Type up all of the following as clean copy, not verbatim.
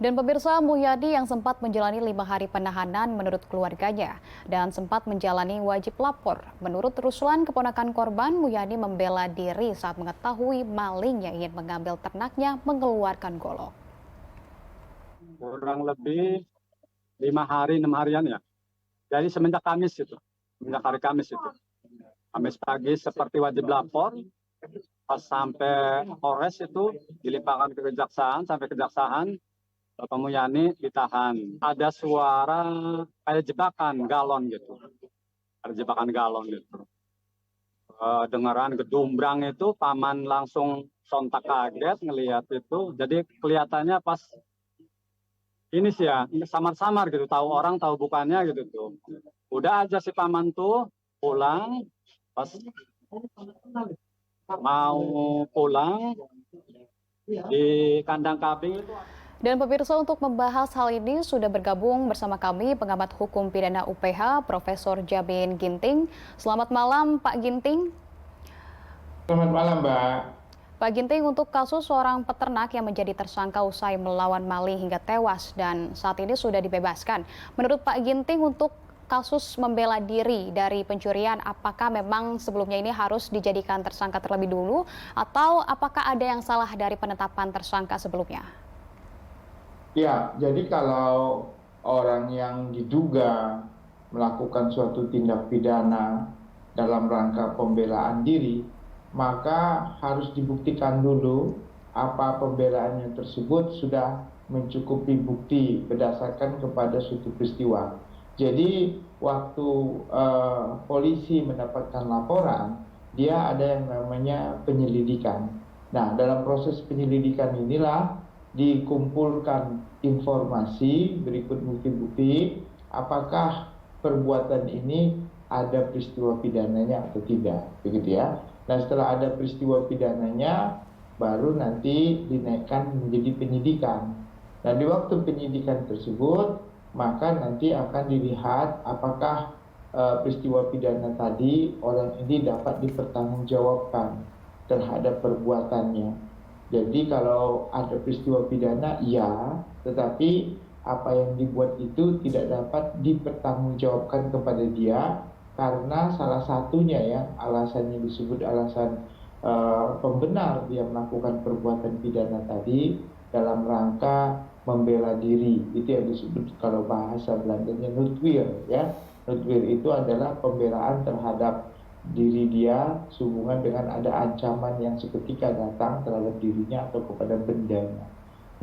Dan pemirsa, Muhyadi yang sempat menjalani 5 hari penahanan menurut keluarganya dan sempat menjalani wajib lapor. Menurut Ruslan, keponakan korban, Muhyadi membela diri saat mengetahui maling yang ingin mengambil ternaknya mengeluarkan golok. Kurang lebih 5 hari, 6 harian ya. Jadi semenjak Kamis itu, semenjak hari Kamis itu. Kamis pagi seperti wajib lapor, pas sampai Polres itu dilimpahkan ke kejaksaan, sampai kejaksaan Bapak Mulyani ditahan. Ada suara kayak jebakan galon gitu. Ada jebakan galon gitu. Dengaran gedumbrang itu, paman langsung sontak kaget ngelihat itu. Jadi kelihatannya pas ini sih ya, samar-samar gitu, tahu orang tahu bukannya gitu tuh. Udah aja si paman tuh pulang, pas mau pulang di kandang kambing itu. Dan pemirsa, untuk membahas hal ini sudah bergabung bersama kami pengamat hukum pidana UPH Profesor Jabin Ginting. Selamat malam Pak Ginting. Selamat malam Mbak. Pak Ginting, untuk kasus seorang peternak yang menjadi tersangka usai melawan maling hingga tewas dan saat ini sudah dibebaskan. Menurut Pak Ginting, untuk kasus membela diri dari pencurian, apakah memang sebelumnya ini harus dijadikan tersangka terlebih dulu atau apakah ada yang salah dari penetapan tersangka sebelumnya? Ya, jadi kalau orang yang diduga melakukan suatu tindak pidana dalam rangka pembelaan diri, maka harus dibuktikan dulu apa pembelaannya tersebut sudah mencukupi bukti berdasarkan kepada suatu peristiwa. Jadi waktu polisi mendapatkan laporan, dia ada yang namanya penyelidikan. Nah, dalam proses penyelidikan inilah dikumpulkan informasi berikut bukti-bukti apakah perbuatan ini ada peristiwa pidananya atau tidak, begitu ya. Nah, setelah ada peristiwa pidananya baru nanti dinaikkan menjadi penyidikan. Nah, di waktu penyidikan tersebut maka nanti akan dilihat apakah peristiwa pidana tadi orang ini dapat dipertanggungjawabkan terhadap perbuatannya. Jadi kalau ada peristiwa pidana, ya, tetapi apa yang dibuat itu tidak dapat dipertanggungjawabkan kepada dia karena salah satunya ya alasannya disebut alasan pembenar dia melakukan perbuatan pidana tadi dalam rangka membela diri. Itu yang disebut kalau bahasa Belandanya nutwil ya. Nutwil itu adalah pembelaan terhadap diri dia sehubungan dengan ada ancaman yang seketika datang terhadap dirinya atau kepada bendanya.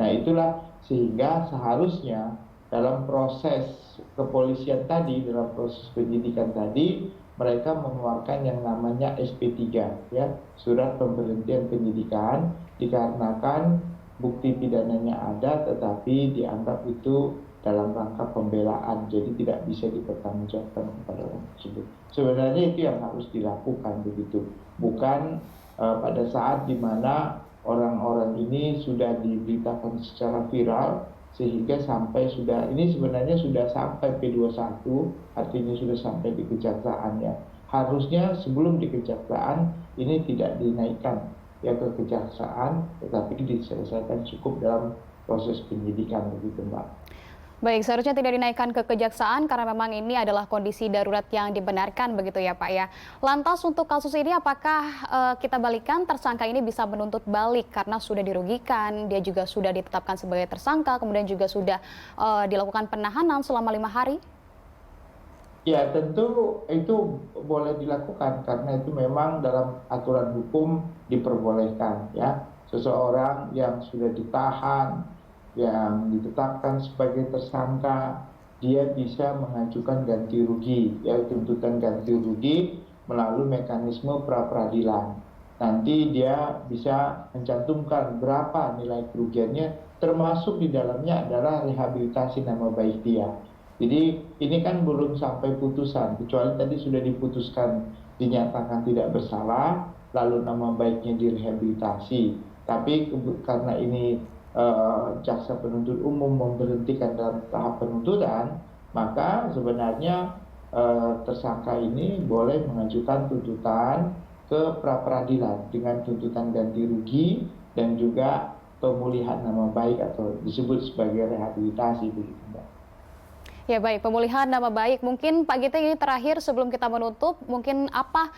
Nah, itulah sehingga seharusnya dalam proses kepolisian tadi, dalam proses penyidikan tadi, mereka mengeluarkan yang namanya SP3 ya, surat pemberhentian penyidikan, dikarenakan bukti pidananya ada tetapi dianggap itu dalam rangka pembelaan, jadi tidak bisa dipertanggungjawabkan kepada orang tersebut. Sebenarnya itu yang harus dilakukan begitu, bukan pada saat di mana orang-orang ini sudah diberitakan secara viral sehingga sampai sudah ini sebenarnya sudah sampai P21, artinya sudah sampai di kejaksaan ya. Harusnya sebelum di kejaksaan ini tidak dinaikkan ya ke kejaksaan, tetapi diselesaikan cukup dalam proses penyidikan begitu Mbak. Baik, seharusnya tidak dinaikkan ke kejaksaan karena memang ini adalah kondisi darurat yang dibenarkan begitu ya Pak ya. Lantas untuk kasus ini apakah kita balikan tersangka ini bisa menuntut balik karena sudah dirugikan, dia juga sudah ditetapkan sebagai tersangka, kemudian juga sudah dilakukan penahanan selama 5 hari? Ya, tentu itu boleh dilakukan karena itu memang dalam aturan hukum diperbolehkan ya. Seseorang yang sudah ditahan, yang ditetapkan sebagai tersangka, dia bisa mengajukan ganti rugi, ya tuntutan ganti rugi melalui mekanisme pra peradilan. Nanti dia bisa mencantumkan berapa nilai kerugiannya, termasuk di dalamnya adalah rehabilitasi nama baik dia. Jadi ini kan belum sampai putusan, kecuali tadi sudah diputuskan dinyatakan tidak bersalah, lalu nama baiknya direhabilitasi. Tapi karena ini jaksa penuntut umum memberhentikan dalam tahap penuntutan, maka sebenarnya tersangka ini boleh mengajukan tuntutan ke pra peradilan dengan tuntutan ganti rugi dan juga pemulihan nama baik atau disebut sebagai rehabilitasi begitu, Mbak. Ya baik, pemulihan nama baik. Mungkin Pak Ginting ini terakhir sebelum kita menutup, mungkin apa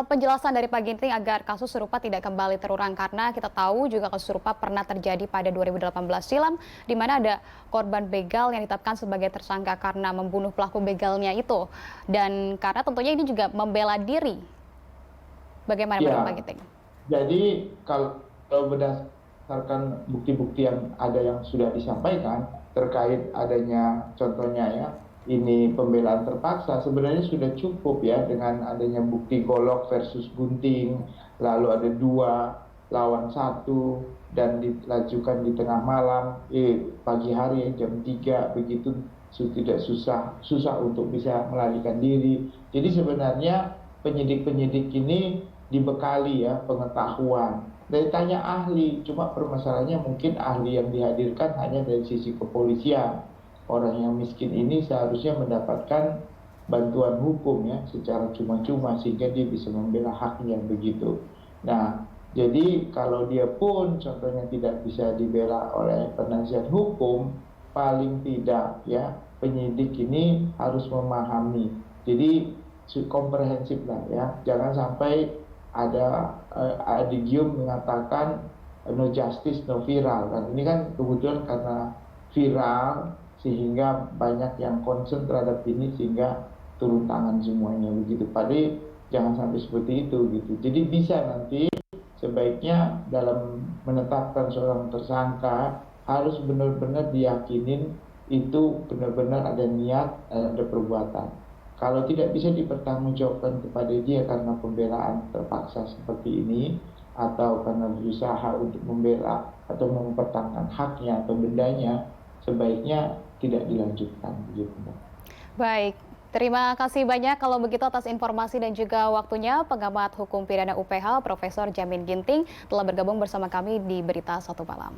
penjelasan dari Pak Ginting agar kasus serupa tidak kembali terulang? Karena kita tahu juga kasus serupa pernah terjadi pada 2018 silam, di mana ada korban begal yang ditetapkan sebagai tersangka karena membunuh pelaku begalnya itu. Dan karena tentunya ini juga membela diri. Bagaimana menurut Pak Ya, Ginting? jadi kalau berdasarkan bukti-bukti yang ada yang sudah disampaikan terkait adanya contohnya ya, ini pembelaan terpaksa sebenarnya sudah cukup ya dengan adanya bukti golok versus gunting, lalu ada 2 lawan 1 dan dilajukan di tengah malam, pagi hari ya, jam 3 begitu tidak susah untuk bisa melarikan diri. Jadi sebenarnya penyidik-penyidik ini dibekali ya pengetahuan. Dari tanya ahli, cuma permasalahannya mungkin ahli yang dihadirkan hanya dari sisi kepolisian. Orang yang miskin ini seharusnya mendapatkan bantuan hukum ya secara cuma-cuma sehingga dia bisa membela haknya begitu. Nah, jadi kalau dia pun contohnya tidak bisa dibela oleh penasihat hukum, paling tidak ya penyidik ini harus memahami. Jadi komprehensif lah ya, jangan sampai ada adigium mengatakan no justice no viral kan, ini kan kebetulan karena viral sehingga banyak yang concern terhadap ini sehingga turun tangan semuanya begitu. Padahal jangan sampai seperti itu gitu. Jadi bisa nanti sebaiknya dalam menetapkan seorang tersangka harus benar-benar diyakinin itu benar-benar ada niat, ada perbuatan. Kalau tidak bisa dipertanggungjawabkan kepada dia karena pembelaan terpaksa seperti ini, atau karena berusaha untuk membela atau mempertahankan haknya atau bendanya, sebaiknya tidak dilanjutkan begitu. Baik, terima kasih banyak kalau begitu atas informasi dan juga waktunya pengamat hukum pidana UPH Profesor Jamin Ginting telah bergabung bersama kami di Berita Satu Malam.